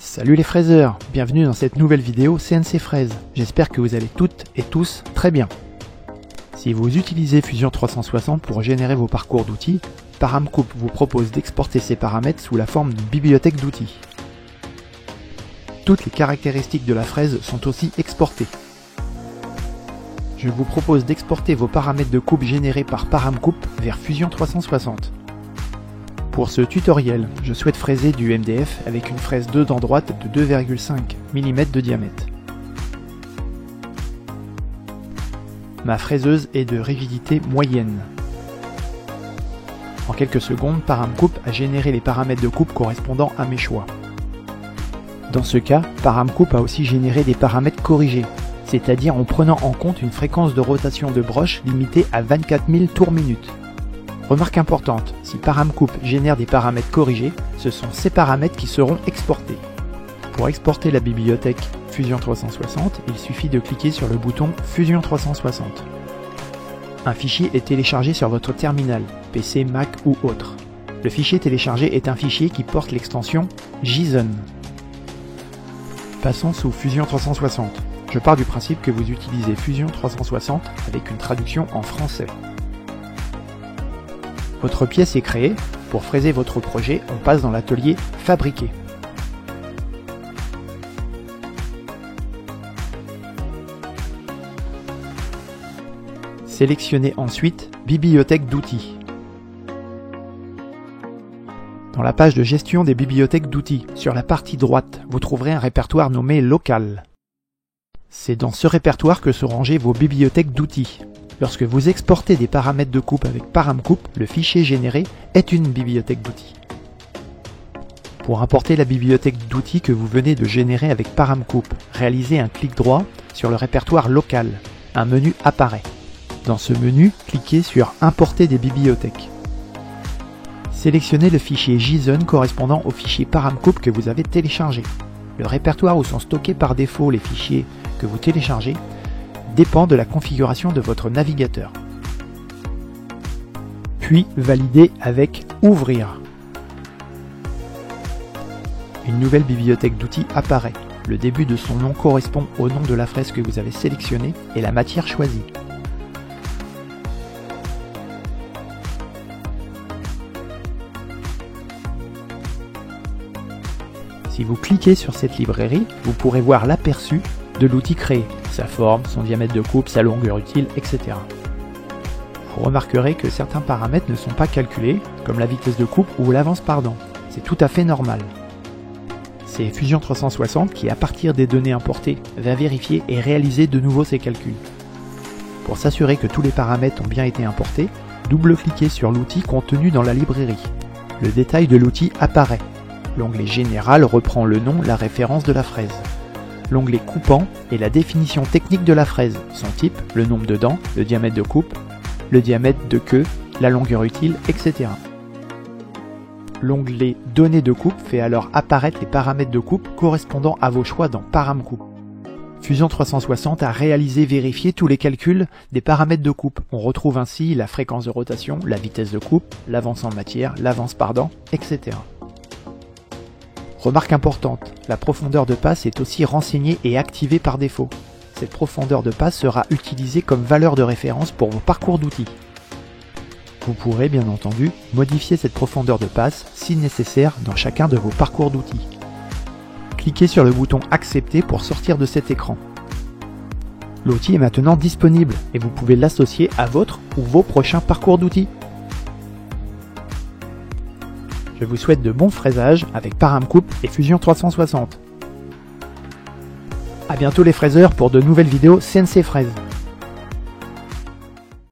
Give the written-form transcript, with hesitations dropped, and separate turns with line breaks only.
Salut les fraiseurs, bienvenue dans cette nouvelle vidéo CNC Fraise. J'espère que vous allez toutes et tous très bien. Si vous utilisez Fusion 360 pour générer vos parcours d'outils, Paramcoup vous propose d'exporter ces paramètres sous la forme d'une bibliothèque d'outils. Toutes les caractéristiques de la fraise sont aussi exportées. Je vous propose d'exporter vos paramètres de coupe générés par Paramcoup vers Fusion 360. Pour ce tutoriel, je souhaite fraiser du MDF avec une fraise 2 dents droite de 2,5 mm de diamètre. Ma fraiseuse est de rigidité moyenne. En quelques secondes, Paramcoup a généré les paramètres de coupe correspondant à mes choix. Dans ce cas, Paramcoup a aussi généré des paramètres corrigés, c'est-à-dire en prenant en compte une fréquence de rotation de broche limitée à 24 000 tours minute. Remarque importante, si Paramcoup génère des paramètres corrigés, ce sont ces paramètres qui seront exportés. Pour exporter la bibliothèque Fusion 360, il suffit de cliquer sur le bouton Fusion 360. Un fichier est téléchargé sur votre terminal, PC, Mac ou autre. Le fichier téléchargé est un fichier qui porte l'extension JSON. Passons sous Fusion 360. Je pars du principe que vous utilisez Fusion 360 avec une traduction en français. Votre pièce est créée. Pour fraiser votre projet, on passe dans l'atelier Fabriquer. Sélectionnez ensuite Bibliothèque d'outils. Dans la page de gestion des bibliothèques d'outils, sur la partie droite, vous trouverez un répertoire nommé Local. C'est dans ce répertoire que sont rangées vos bibliothèques d'outils. Lorsque vous exportez des paramètres de coupe avec Paramcoup, le fichier généré est une bibliothèque d'outils. Pour importer la bibliothèque d'outils que vous venez de générer avec Paramcoup, réalisez un clic droit sur le répertoire Local. Un menu apparaît. Dans ce menu, cliquez sur Importer des bibliothèques. Sélectionnez le fichier JSON correspondant au fichier Paramcoup que vous avez téléchargé. Le répertoire où sont stockés par défaut les fichiers que vous téléchargez dépend de la configuration de votre navigateur. Puis validez avec Ouvrir. Une nouvelle bibliothèque d'outils apparaît. Le début de son nom correspond au nom de la fraise que vous avez sélectionnée et la matière choisie. Si vous cliquez sur cette librairie, vous pourrez voir l'aperçu de l'outil créé, sa forme, son diamètre de coupe, sa longueur utile, etc. Vous remarquerez que certains paramètres ne sont pas calculés, comme la vitesse de coupe ou l'avance par dent. C'est tout à fait normal. C'est Fusion 360 qui, à partir des données importées, va vérifier et réaliser de nouveau ces calculs. Pour s'assurer que tous les paramètres ont bien été importés, double-cliquez sur l'outil contenu dans la librairie. Le détail de l'outil apparaît. L'onglet Général reprend le nom, la référence de la fraise. L'onglet Coupant est la définition technique de la fraise, son type, le nombre de dents, le diamètre de coupe, le diamètre de queue, la longueur utile, etc. L'onglet Données de coupe fait alors apparaître les paramètres de coupe correspondant à vos choix dans Paramcoup. Fusion 360 a réalisé et vérifié tous les calculs des paramètres de coupe. On retrouve ainsi la fréquence de rotation, la vitesse de coupe, l'avance en matière, l'avance par dent, etc. Remarque importante, la profondeur de passe est aussi renseignée et activée par défaut. Cette profondeur de passe sera utilisée comme valeur de référence pour vos parcours d'outils. Vous pourrez bien entendu modifier cette profondeur de passe si nécessaire dans chacun de vos parcours d'outils. Cliquez sur le bouton Accepter pour sortir de cet écran. L'outil est maintenant disponible et vous pouvez l'associer à votre ou vos prochains parcours d'outils. Je vous souhaite de bons fraisages avec Paramcoup et Fusion 360. A bientôt les fraiseurs pour de nouvelles vidéos CNC Fraise.